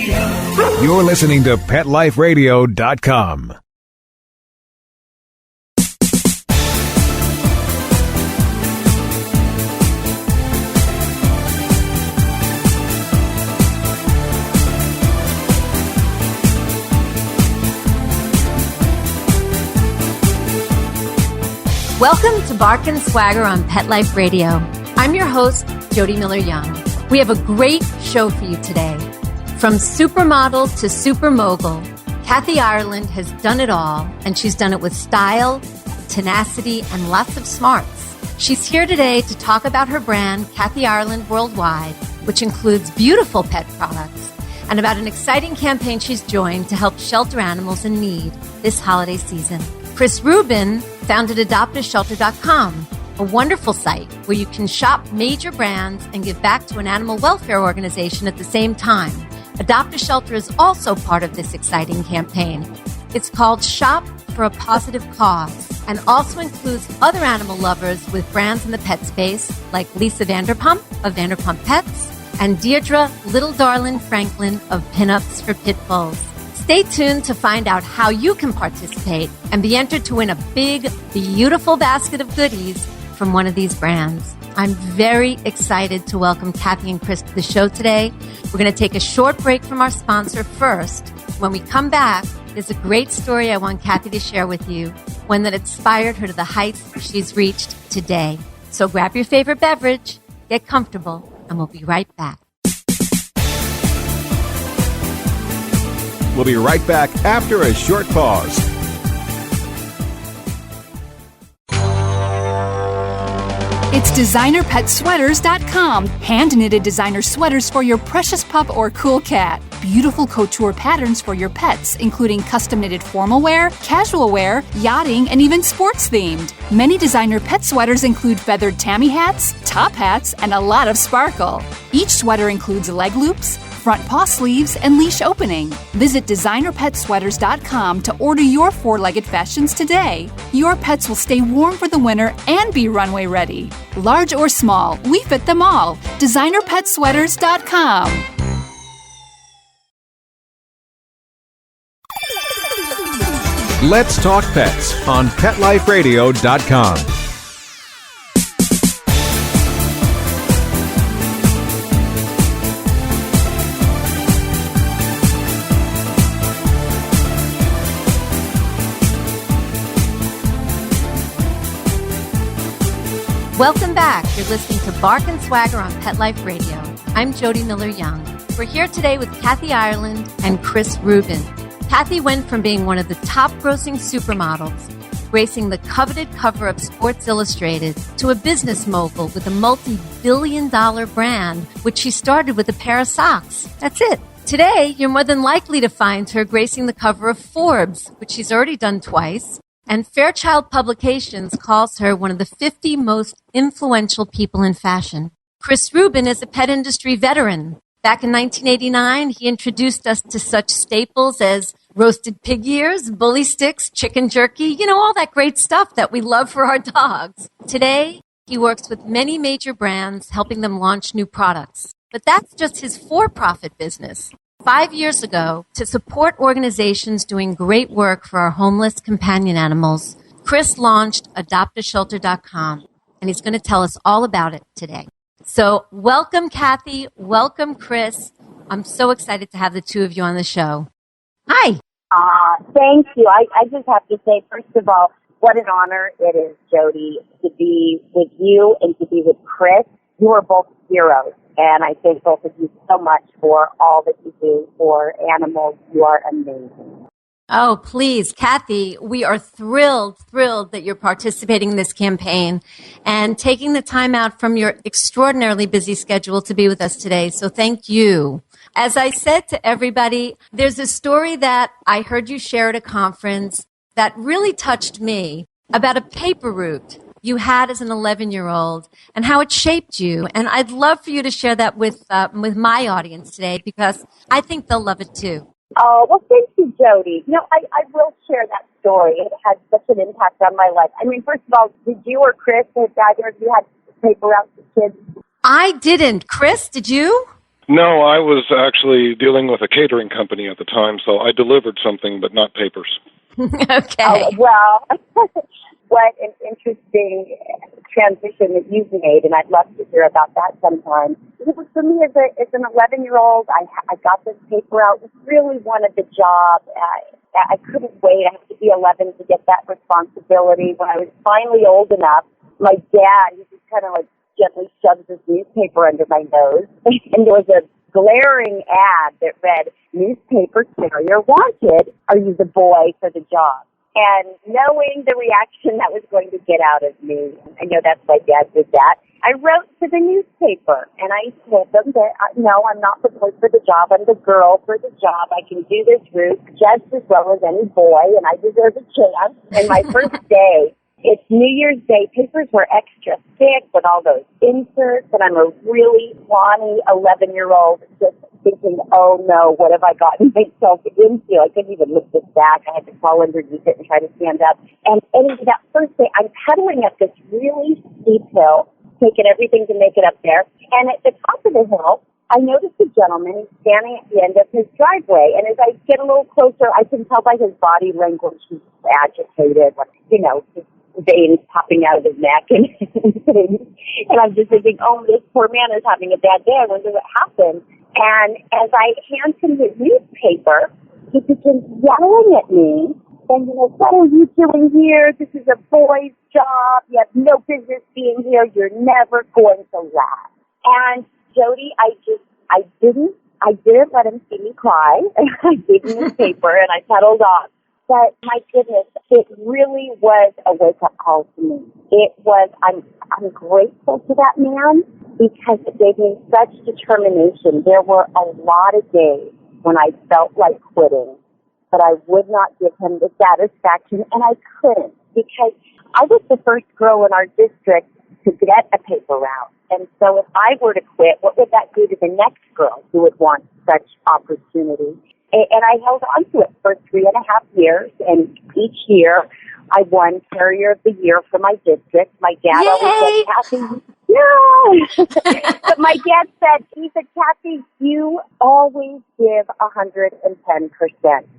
You're listening to PetLifeRadio.com. Welcome to Bark and Swagger on Pet Life Radio. I'm your host, Jody Miller-Young. We have a great show for you today. From supermodel to super mogul, Kathy Ireland has done it all, and she's done it with style, tenacity, and lots of smarts. She's here today to talk about her brand, Kathy Ireland Worldwide, which includes beautiful pet products, and about an exciting campaign she's joined to help shelter animals in need this holiday season. Ruben founded AdoptAShelter.com, a wonderful site where you can shop major brands and give back to an animal welfare organization at the same time. Adopt a Shelter is also part of this exciting campaign. It's called Shop for a Positive Cause and also includes other animal lovers with brands in the pet space like Lisa Vanderpump of Vanderpump Pets and Deirdre Little Darlin Franklin of Pinups for Pit Bulls. Stay tuned to find out how you can participate and be entered to win a big, beautiful basket of goodies from one of these brands. I'm very excited to welcome Kathy and Chris to the show today. We're going to take a short break from our sponsor first. When we come back, there's a great story I want Kathy to share with you, one that inspired her to the heights she's reached today. So grab your favorite beverage, get comfortable, and we'll be right back. We'll be right back after a short pause. It's DesignerPetSweaters.com. Hand-knitted designer sweaters for your precious pup or cool cat. Beautiful couture patterns for your pets, including custom-knitted formal wear, casual wear, yachting, and even sports-themed. Many designer pet sweaters include feathered tammy hats, top hats, and a lot of sparkle. Each sweater includes leg loops, front paw sleeves, and leash opening. Visit DesignerPetSweaters.com to order your four-legged fashions today. Your pets will stay warm for the winter and be runway ready. Large or small, we fit them all. DesignerPetSweaters.com. Let's talk pets on PetLifeRadio.com. Welcome back. You're listening to Bark and Swagger on Pet Life Radio. I'm Jody Miller-Young. We're here today with Kathy Ireland and Chris Ruben. Kathy went from being one of the top-grossing supermodels, gracing the coveted cover of Sports Illustrated, to a business mogul with a multi-billion-dollar brand, which she started with a pair of socks. That's it. Today, you're more than likely to find her gracing the cover of Forbes, which she's already done twice, and Fairchild Publications calls her one of the 50 most influential people in fashion. Chris Ruben is a pet industry veteran. Back in 1989, he introduced us to such staples as roasted pig ears, bully sticks, chicken jerky, all that great stuff that we love for our dogs. Today, he works with many major brands, helping them launch new products. But that's just his for-profit business. 5 years ago, to support organizations doing great work for our homeless companion animals, Chris launched AdoptAShelter.com, and he's going to tell us all about it today. So welcome, Kathy. Welcome, Chris. I'm so excited to have the two of you on the show. Hi. Thank you. I just have to say, first of all, what an honor it is, Jody, to be with you and to be with Chris. You are both heroes. And I thank both of you so much for all that you do for animals. You are amazing. Oh, please, Kathy, we are thrilled that you're participating in this campaign and taking the time out from your extraordinarily busy schedule to be with us today. So thank you. As I said to everybody, there's a story that I heard you share at a conference that really touched me about a paper route you had as an 11-year-old and how it shaped you. And I'd love for you to share that with my audience today because I think they'll love it too. Oh, well, thank you, Jody. I will share that story. It had such an impact on my life. I mean, first of all, did you or Chris, either of you had paper routes for kids? I didn't. Chris, did you? No, I was actually dealing with a catering company at the time, so I delivered something, but not papers. Okay. Oh, well, what an interesting transition that you've made, and I'd love to hear about that sometime. Because for me, as an 11-year-old, I got this paper out, really wanted the job. I couldn't wait. I had to be 11 to get that responsibility. When I was finally old enough, my dad, he just kind of like gently shoved this newspaper under my nose, and there was a glaring ad that read, "Newspaper carrier wanted. Are you the boy for the job?" And knowing the reaction that was going to get out of me, I know that's why Dad did that, I wrote to the newspaper, and I told them that, no, I'm not the boy for the job. I'm the girl for the job. I can do this route just as well as any boy, and I deserve a chance. And my first day, it's New Year's Day. Papers were extra thick with all those inserts, and I'm a really scrawny 11-year-old just thinking, oh, no, what have I gotten myself into? I couldn't even lift this back. I had to crawl underneath it and try to stand up. And anyway, that first day, I'm pedaling up this really steep hill, taking everything to make it up there. And at the top of the hill, I noticed a gentleman. He's standing at the end of his driveway. And as I get a little closer, I can tell by his body language he's agitated, his veins popping out of his neck and and I'm just thinking, oh, this poor man is having a bad day. I wonder what happened. And as I hand him his newspaper, he begins yelling at me, saying, what are you doing here? This is a boy's job. You have no business being here. You're never going to last. And Jody, I didn't let him see me cry. I gave him his paper and I pedaled off. But my goodness, it really was a wake-up call to me. I'm grateful to that man because it gave me such determination. There were a lot of days when I felt like quitting, but I would not give him the satisfaction, and I couldn't because I was the first girl in our district to get a paper route. And so if I were to quit, what would that do to the next girl who would want such opportunity? And I held on to it for 3.5 years, and each year I won Carrier of the Year for my district. My dad always said, Kathy, yeah. But my dad said, Kathy, you always give 110%.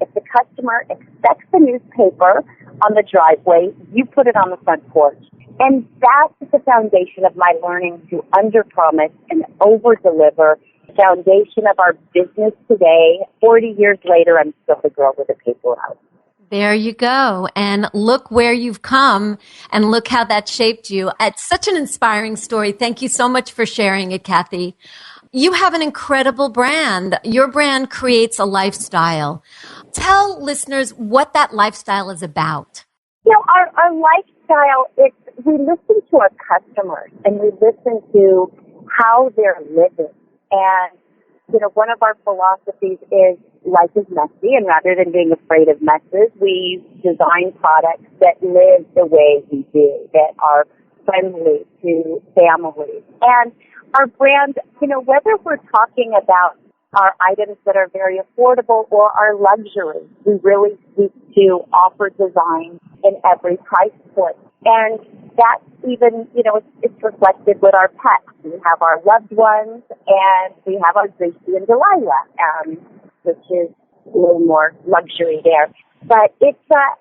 If the customer expects the newspaper on the driveway, you put it on the front porch. And that's the foundation of my learning to underpromise and overdeliver. Foundation of our business today. 40 years later, I'm still the girl with a paper route. There you go. And look where you've come and look how that shaped you. It's such an inspiring story. Thank you so much for sharing it, Kathy. You have an incredible brand. Your brand creates a lifestyle. Tell listeners what that lifestyle is about. Our lifestyle, we listen to our customers and we listen to how they're living. And, one of our philosophies is life is messy, and rather than being afraid of messes, we design products that live the way we do, that are friendly to families. And our brand, whether we're talking about our items that are very affordable or our luxury, we really seek to offer design in every price point. And that's even, it's reflected with our pets. We have our loved ones, and we have our Gracie and Delilah, which is a little more luxury there. But it's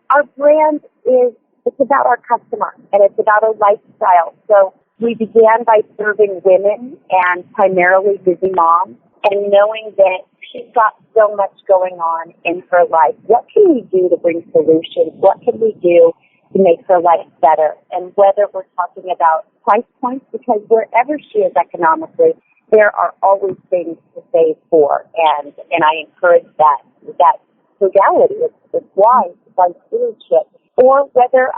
our brand it's about our customer, and it's about a lifestyle. So we began by serving women and primarily busy moms, and knowing that she's got so much going on in her life. What can we do to bring solutions? What can we do to make her life better? And whether we're talking about price points, because wherever she is economically, there are always things to save for. And I encourage that frugality. It's wise stewardship. Or whether,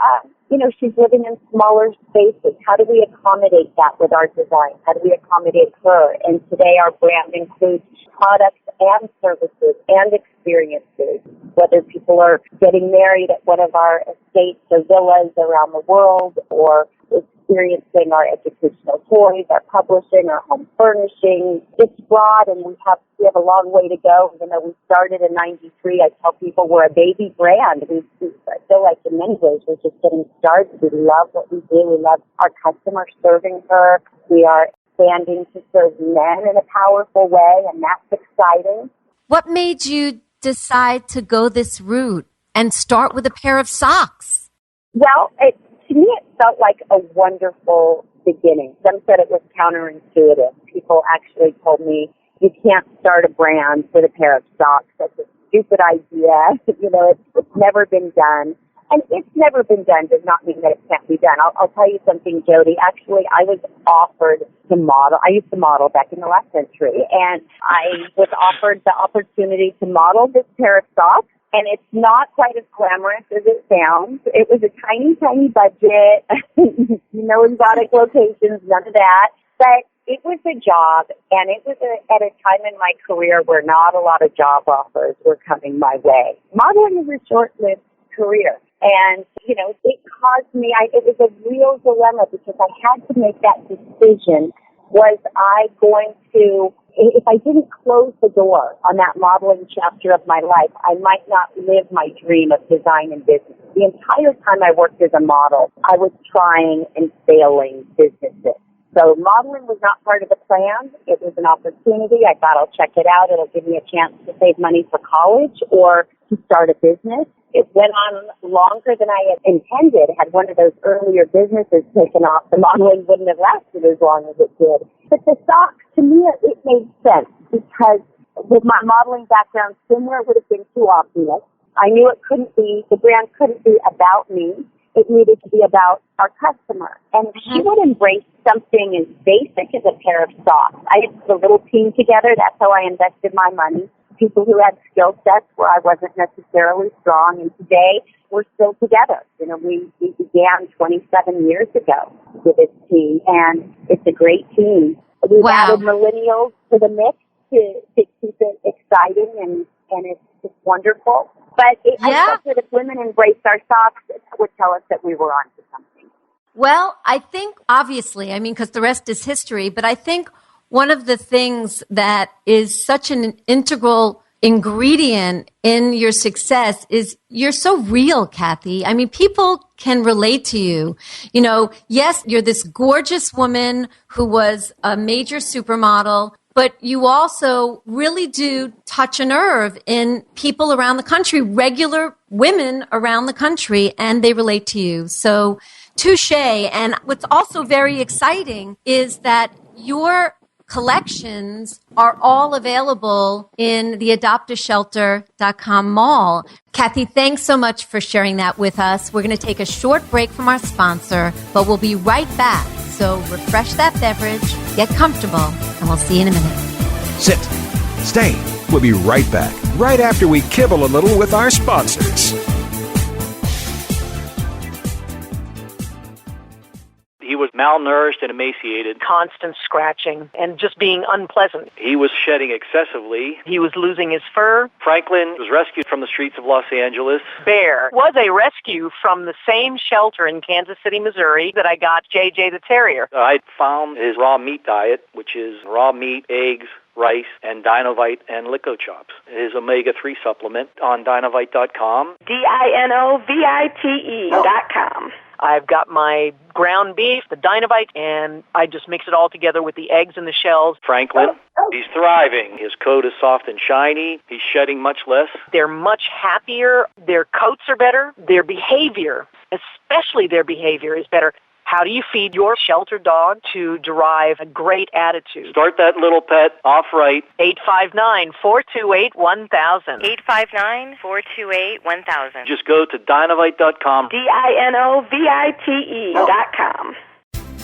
she's living in smaller spaces. How do we accommodate that with our design? How do we accommodate her? And today our brand includes products and services and experiences, whether people are getting married at one of our estates or villas around the world, or experiencing our educational toys, our publishing, our home furnishing. It's broad, and we have a long way to go. Even though we started in '93, I tell people we're a baby brand. I feel like in many ways we're just getting started. We love what we do. We love our customer serving her. We are expanding to serve men in a powerful way, and that's exciting. What made you decide to go this route and start with a pair of socks? Well, to me, it felt like a wonderful beginning. Some said it was counterintuitive. People actually told me, you can't start a brand with a pair of socks. That's a stupid idea. It's never been done. And it's never been done does not mean that it can't be done. I'll tell you something, Jody. Actually, I was offered to model. I used to model back in the last century, and I was offered the opportunity to model this pair of socks. And it's not quite as glamorous as it sounds. It was a tiny, tiny budget, exotic locations, none of that. But it was a job, and it was at a time in my career where not a lot of job offers were coming my way. Modeling is a short-lived career. And, it caused me, it was a real dilemma because I had to make that decision. Was I going to, if I didn't close the door on that modeling chapter of my life, I might not live my dream of design and business. The entire time I worked as a model, I was trying and failing businesses. So modeling was not part of the plan. It was an opportunity. I thought I'll check it out. It'll give me a chance to save money for college or to start a business. It went on longer than I had intended. Had one of those earlier businesses taken off, the modeling wouldn't have lasted as long as it did. But the socks, to me, it made sense because with my modeling background, swimwear would have been too obvious. I knew the brand couldn't be about me. It needed to be about our customer. And she would embrace something as basic as a pair of socks. I had put a little team together. That's how I invested my money. People who had skill sets where I wasn't necessarily strong. And today, we're still together. We began 27 years ago with this team, and it's a great team. We've added millennials to the mix to keep it exciting, and it's wonderful. But I thought that if women embraced our socks, it would tell us that we were onto something. Well, I think, obviously, because the rest is history, but I think one of the things that is such an integral ingredient in your success is you're so real, Kathy. People can relate to you. Yes, you're this gorgeous woman who was a major supermodel, but you also really do touch a nerve in people around the country, regular women around the country, and they relate to you. So, touche. And what's also very exciting is that your collections are all available in the adoptashelter.com mall. Kathy, thanks so much for sharing that with us. We're going to take a short break from our sponsor, but we'll be right back. So refresh that beverage, get comfortable, and we'll see you in a minute. Sit. Stay. We'll be right back, right after we kibble a little with our sponsors. He was malnourished and emaciated. Constant scratching and just being unpleasant. He was shedding excessively. He was losing his fur. Franklin was rescued from the streets of Los Angeles. Bear was a rescue from the same shelter in Kansas City, Missouri that I got JJ the Terrier. I found his raw meat diet, which is raw meat, eggs, rice, and Dinovite and Lico Chops. His omega-3 supplement on Dinovite.com. DINOVITE.com. I've got my ground beef, the Dinovite, and I just mix it all together with the eggs and the shells. Franklin, he's thriving. His coat is soft and shiny. He's shedding much less. They're much happier. Their coats are better. Their behavior, especially their behavior, is better. How do you feed your shelter dog to derive a great attitude? Start that little pet off right. 859-428-1000. 859-428-1000. Just go to Dinovite.com. DINOVITE.com.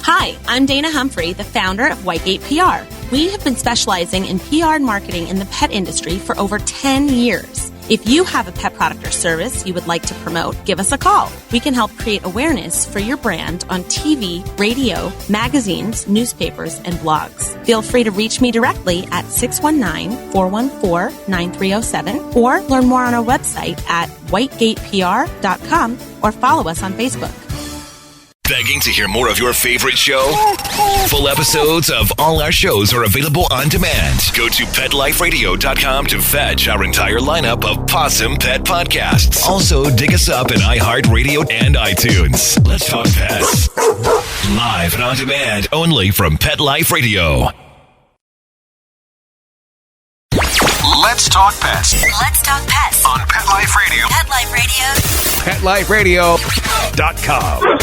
Hi, I'm Dana Humphrey, the founder of Whitegate PR. We have been specializing in PR and marketing in the pet industry for over 10 years. If you have a pet product or service you would like to promote, give us a call. We can help create awareness for your brand on TV, radio, magazines, newspapers, and blogs. Feel free to reach me directly at 619-414-9307 or learn more on our website at whitegatepr.com or follow us on Facebook. Begging to hear more of your favorite show? Full episodes of all our shows are available on demand. Go to PetLifeRadio.com to fetch our entire lineup of Pawsome Pet podcasts. Also, dig us up in iHeartRadio and iTunes. Let's talk pets. Live and on demand only from Pet Life Radio. Let's talk pets Let's talk pets on Pet Life Radio. Pet Life Radio. PetLifeRadio.com.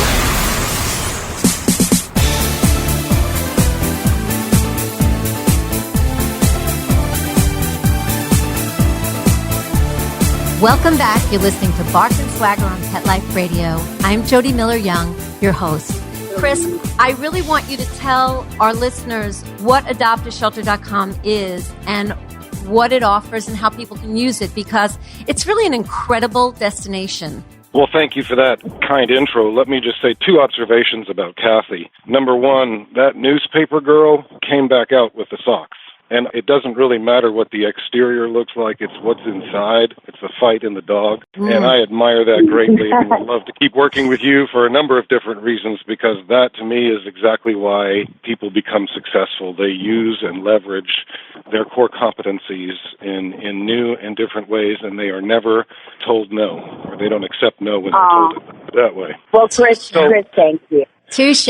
Welcome back. You're listening to Bark and Swagger on Pet Life Radio. I'm Jody Miller-Young, your host. Chris, I really want you to tell our listeners what AdoptAShelter.com is and what it offers and how people can use it, because it's really an incredible destination. Well, thank you for that kind intro. Let me just say 2 observations about Kathy. Number 1, that newspaper girl came back out with the socks. And it doesn't really matter what the exterior looks like. It's what's inside. It's the fight in the dog. And I admire that greatly. And I'd love to keep working with you for a number of different reasons, because that, to me, is exactly why people become successful. They use and leverage their core competencies in new and different ways, and they are never told no, or they don't accept no when they're told it that way. Well, Chris, thank you. Touche.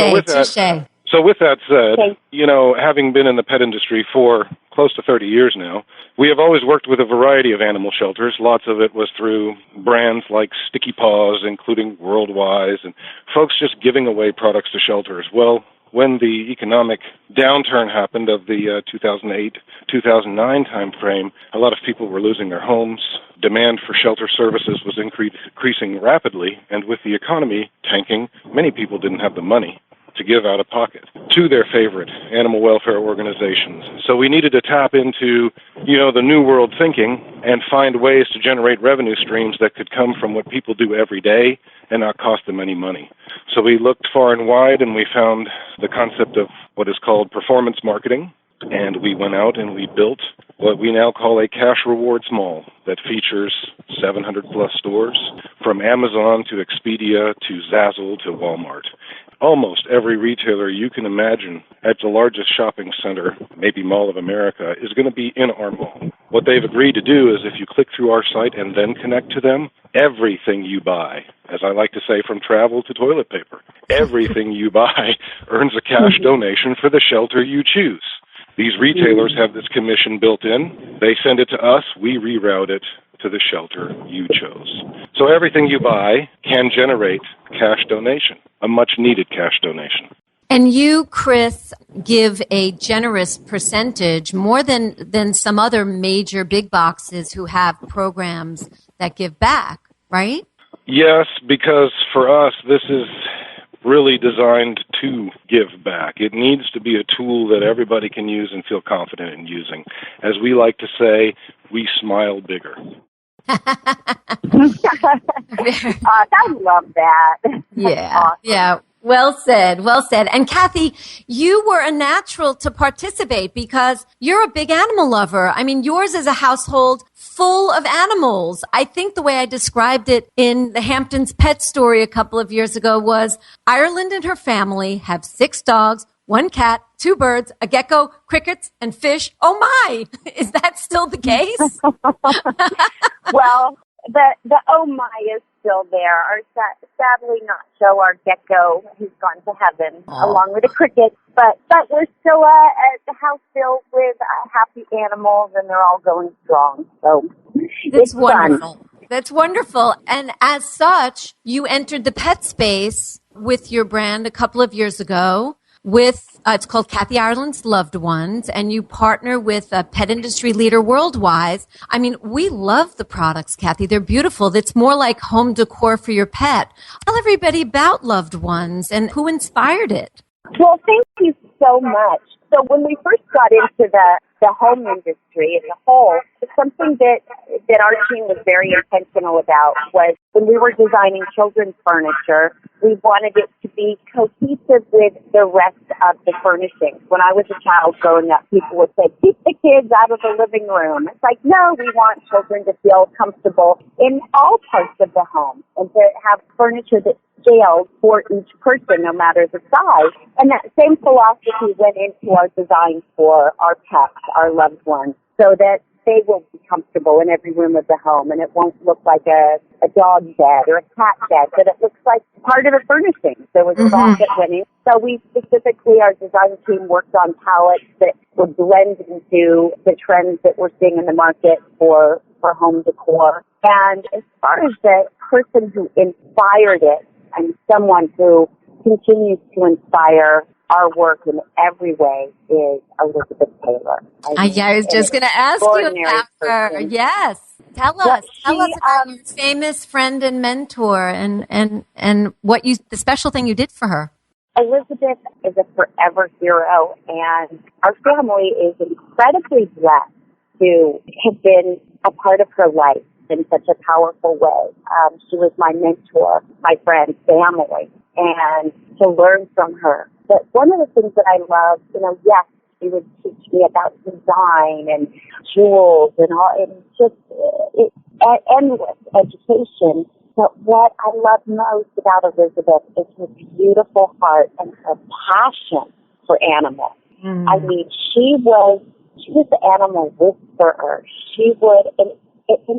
So with that said, you know, having been in the pet industry for close to 30 years now, we have always worked with a variety of animal shelters. Lots of it was through brands like Sticky Paws, including Worldwise, and folks just giving away products to shelters. Well, when the economic downturn happened of the 2008-2009 timeframe, a lot of people were losing their homes. Demand for shelter services was increasing rapidly, and with the economy tanking, many people didn't have the money to give out of pocket to their favorite animal welfare organizations. So we needed to tap into, you know, the new world thinking and find ways to generate revenue streams that could come from what people do every day and not cost them any money. So we looked far and wide, and we found the concept of what is called performance marketing, and we went out and we built what we now call a cash rewards mall that features 700-plus stores, from Amazon to Expedia to Zazzle to Walmart. Almost every retailer you can imagine at the largest shopping center, maybe Mall of America, is going to be in our mall. What they've agreed to do is if you click through our site and then connect to them, everything you buy, as I like to say, from travel to toilet paper, everything you buy earns a cash donation for the shelter you choose. These retailers have this commission built in. They send it to us. We reroute it to the shelter you chose. So everything you buy can generate cash donation, a much-needed cash donation. And you, Chris, give a generous percentage, more than some other major big boxes who have programs that give back, right? Yes, because for us, this is really designed to give back. It needs to be a tool that everybody can use and feel confident in using. As we like to say, we smile bigger. I love that. Yeah, Awesome. yeah. Well said, well said. And Kathy, you were a natural to participate because you're a big animal lover. I mean, yours is a household full of animals. I think the way I described it in the Hamptons Pet Story a couple of years ago was Ireland and her family have 6 dogs, 1 cat, 2 birds, a gecko, crickets, and fish. Oh my! Is that still the case? Well, the oh my is still there. Sadly not so. Our gecko, who's gone to heaven, along with the crickets. But we're still a house filled with happy animals, and they're all going strong. So it's wonderful. Fun. That's wonderful. And as such, you entered the pet space with your brand a couple of years ago. With it's called Kathy Ireland's Loved Ones, and you partner with a pet industry leader Worldwise. I mean, we love the products, Kathy. They're beautiful. It's more like home decor for your pet. Tell everybody about Loved Ones and who inspired it. Well, thank you so much. So when we first got into the home industry as a whole, it's something that that our team was very intentional about was when we were designing children's furniture, we wanted it to be cohesive with the rest of the furnishings. When I was a child growing up, people would say, keep the kids out of the living room. It's like, no, we want children to feel comfortable in all parts of the home and to have furniture that scales for each person, no matter the size. And that same philosophy went into our design for our pets, our loved ones, so that they will be comfortable in every room of the home, and it won't look like a dog bed or a cat bed, but it looks like part of the furnishings. There was a thought that went in. So we specifically, our design team worked on palettes that would blend into the trends that we're seeing in the market for home decor. And as far as the person who inspired it, and someone who continues to inspire our work in every way, is Elizabeth Taylor. I was just going to ask you about her. Yes. Tell us about your famous friend and mentor and what the special thing you did for her. Elizabeth is a forever hero, and our family is incredibly blessed to have been a part of her life in such a powerful way. She was my mentor, my friend, family, and to learn from her. But one of the things that I love, yes, she would teach me about design and jewels and all, and just endless education. But what I love most about Elizabeth is her beautiful heart and her passion for animals. I mean, she was the animal whisperer. She would, and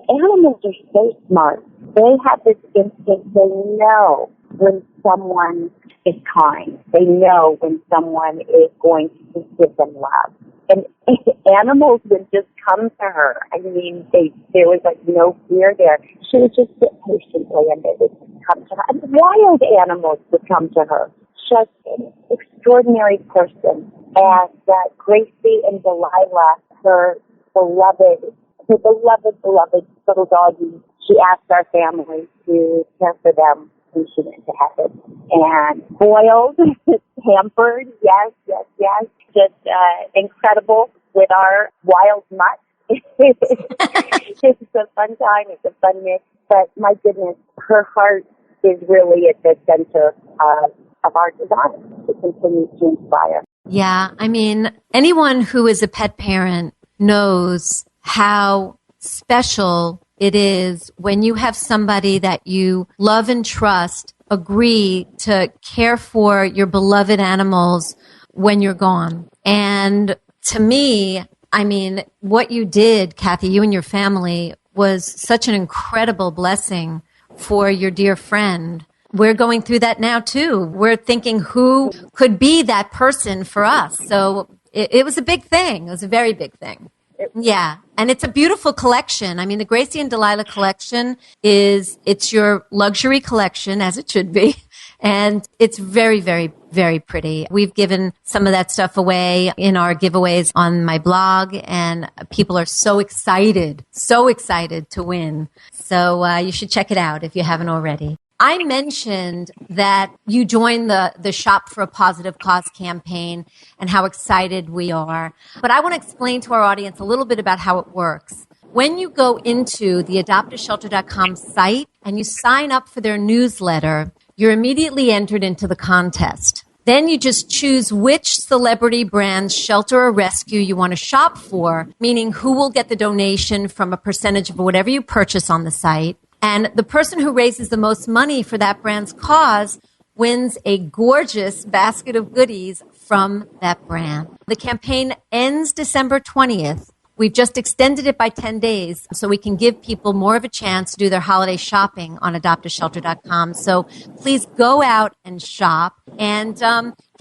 animals are so smart. They have this instinct. They know when someone is kind. They know when someone is going to give them love. And animals would just come to her. I mean, there was like no fear there. She would just sit patiently and they would come to her. And wild animals would come to her. Just an extraordinary person. And Gracie and Delilah, her beloved little doggies, she asked our family to care for them when she went to heaven. And boiled, pampered, yes. Just incredible with our wild mutt. It's a fun time. It's a fun mix. But my goodness, her heart is really at the center of our design. It continues to inspire. Yeah, I mean, anyone who is a pet parent knows how special it is when you have somebody that you love and trust agree to care for your beloved animals when you're gone. And to me, I mean, what you did, Kathy, you and your family, was such an incredible blessing for your dear friend. We're going through that now, too. We're thinking who could be that person for us. So it was a big thing. It was a very big thing. Yeah. And it's a beautiful collection. I mean, the Gracie and Delilah collection it's your luxury collection, as it should be. And it's very, very, very pretty. We've given some of that stuff away in our giveaways on my blog, and people are so excited to win. So you should check it out if you haven't already. I mentioned that you joined the Shop for a Positive Cause campaign and how excited we are. But I want to explain to our audience a little bit about how it works. When you go into the adoptashelter.com site and you sign up for their newsletter, you're immediately entered into the contest. Then you just choose which celebrity brand's shelter or rescue you want to shop for, meaning who will get the donation from a percentage of whatever you purchase on the site. And the person who raises the most money for that brand's cause wins a gorgeous basket of goodies from that brand. The campaign ends December 20th. We've just extended it by 10 days so we can give people more of a chance to do their holiday shopping on adoptashelter.com. So please go out and shop. And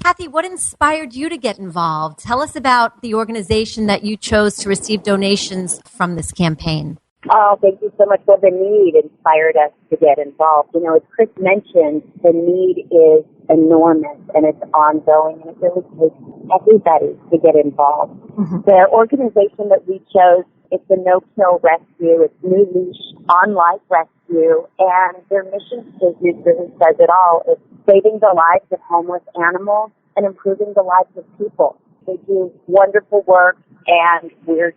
Kathy, what inspired you to get involved? Tell us about the organization that you chose to receive donations from this campaign. Oh, thank you so much. Well, the need inspired us to get involved. You know, as Chris mentioned, the need is enormous and it's ongoing, and it really takes everybody to get involved. Mm-hmm. The organization that we chose, it's a no-kill rescue. It's New Leash on Life Rescue, and their mission statement really says it all. It's saving the lives of homeless animals and improving the lives of people. They do wonderful work, and we're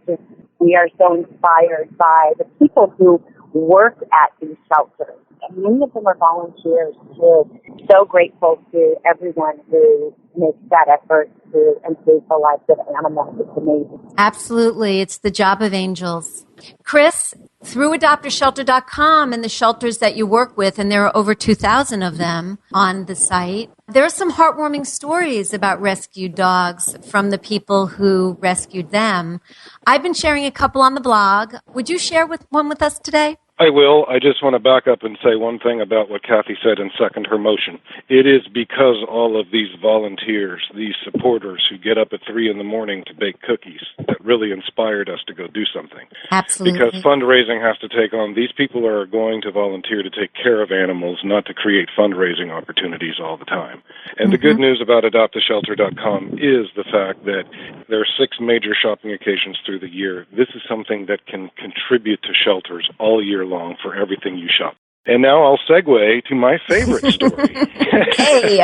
we are so inspired by the people who work at these shelters. And many of them are volunteers, too. So grateful to everyone who makes that effort to improve the lives of animals. It's amazing. Absolutely. It's the job of angels. Chris, through adoptashelter.com and the shelters that you work with, and there are over 2,000 of them on the site, there are some heartwarming stories about rescued dogs from the people who rescued them. I've been sharing a couple on the blog. Would you share one with us today? I will. I just want to back up and say one thing about what Kathy said and second her motion. It is because all of these volunteers, these supporters who get up at 3 a.m. to bake cookies that really inspired us to go do something. Absolutely. Because fundraising has to take on, these people are going to volunteer to take care of animals, not to create fundraising opportunities all the time. And the good news about adoptashelter.com is the fact that there are 6 major shopping occasions through the year. This is something that can contribute to shelters all year long for everything you shop. And now I'll segue to my favorite story. Okay.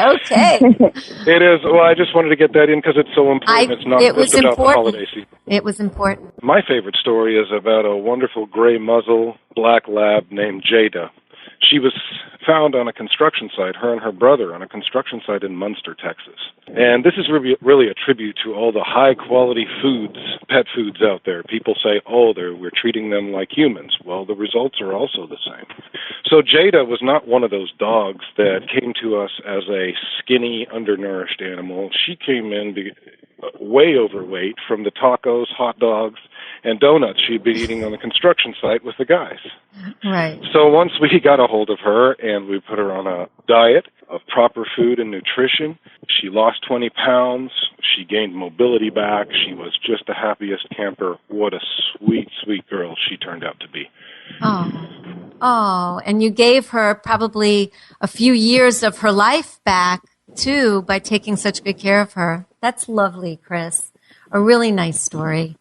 It is, well, I just wanted to get that in because it's so important. It's not just about the holiday season. It was important. My favorite story is about a wonderful gray muzzle black lab named Jada. She was found on a construction site, her and her brother, on a construction site in Munster, Texas. And this is really a tribute to all the high-quality foods, pet foods out there. People say, we're treating them like humans. Well, the results are also the same. So Jada was not one of those dogs that came to us as a skinny, undernourished animal. She came in way overweight from the tacos, hot dogs, and donuts she'd been eating on the construction site with the guys. Right. So once we got a hold of her and we put her on a diet of proper food and nutrition, she lost 20 pounds. She gained mobility back. She was just the happiest camper. What a sweet, sweet girl she turned out to be. Oh, and you gave her probably a few years of her life back, too, by taking such good care of her. That's lovely, Chris. A really nice story.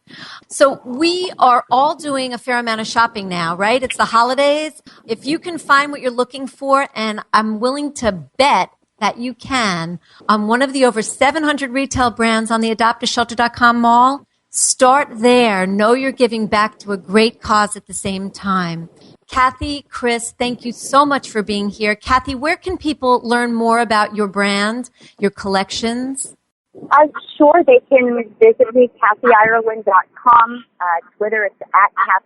So we are all doing a fair amount of shopping now, right? It's the holidays. If you can find what you're looking for, and I'm willing to bet that you can, on one of the over 700 retail brands on the adoptashelter.com mall, start there. Know you're giving back to a great cause at the same time. Kathy, Chris, thank you so much for being here. Kathy, where can people learn more about your brand, your collections? Sure, they can visit me, KathyIreland.com. Twitter, it's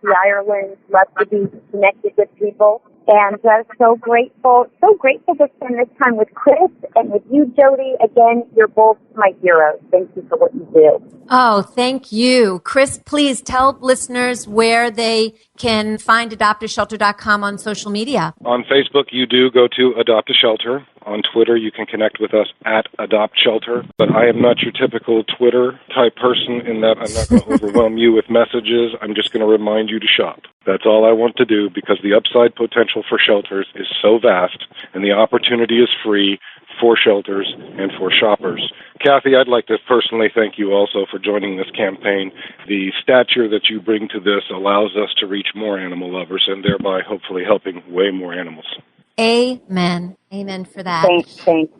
@KathyIreland. Love to be connected with people. And so grateful to spend this time with Chris and with you, Jody. Again, you're both my heroes. Thank you for what you do. Oh, thank you. Chris, please tell listeners where they can find adoptashelter.com on social media. On Facebook, you do go to Adopt a Shelter. On Twitter, you can connect with us @AdoptShelter. But I am not your typical Twitter-type person in that I'm not going to overwhelm you with messages. I'm just going to remind you to shop. That's all I want to do because the upside potential for shelters is so vast and the opportunity is free for shelters and for shoppers. Kathy, I'd like to personally thank you also for joining this campaign. The stature that you bring to this allows us to reach more animal lovers and thereby hopefully helping way more animals. Amen. Amen for that. Thank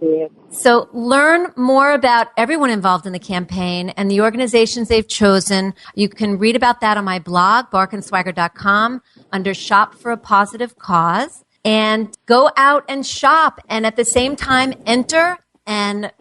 you. So learn more about everyone involved in the campaign and the organizations they've chosen. You can read about that on my blog, barkandswagger.com, under Shop for a Positive Cause. And go out and shop and at the same time enter and,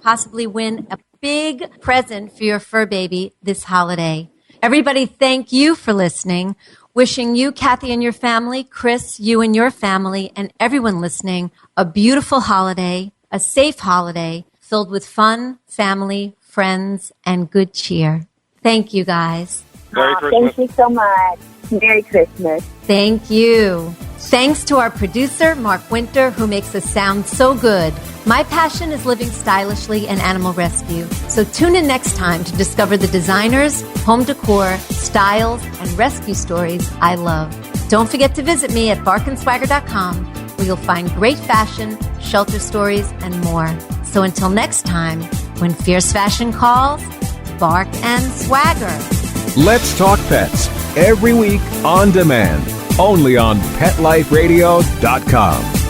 possibly win a big present for your fur baby this holiday. Everybody, thank you for listening. Wishing you, Kathy, and your family, Chris, you and your family, and everyone listening, a beautiful holiday, a safe holiday, filled with fun, family, friends, and good cheer. Thank you, guys. Merry Christmas. Thank you so much. Merry Christmas. Thank you. Thanks to our producer, Mark Winter, who makes us sound so good. My passion is living stylishly and animal rescue. So tune in next time to discover the designers, home decor, styles, and rescue stories I love. Don't forget to visit me at barkandswagger.com, where you'll find great fashion, shelter stories, and more. So until next time, when fierce fashion calls, bark and swagger. Let's Talk Pets, every week on demand, only on PetLifeRadio.com.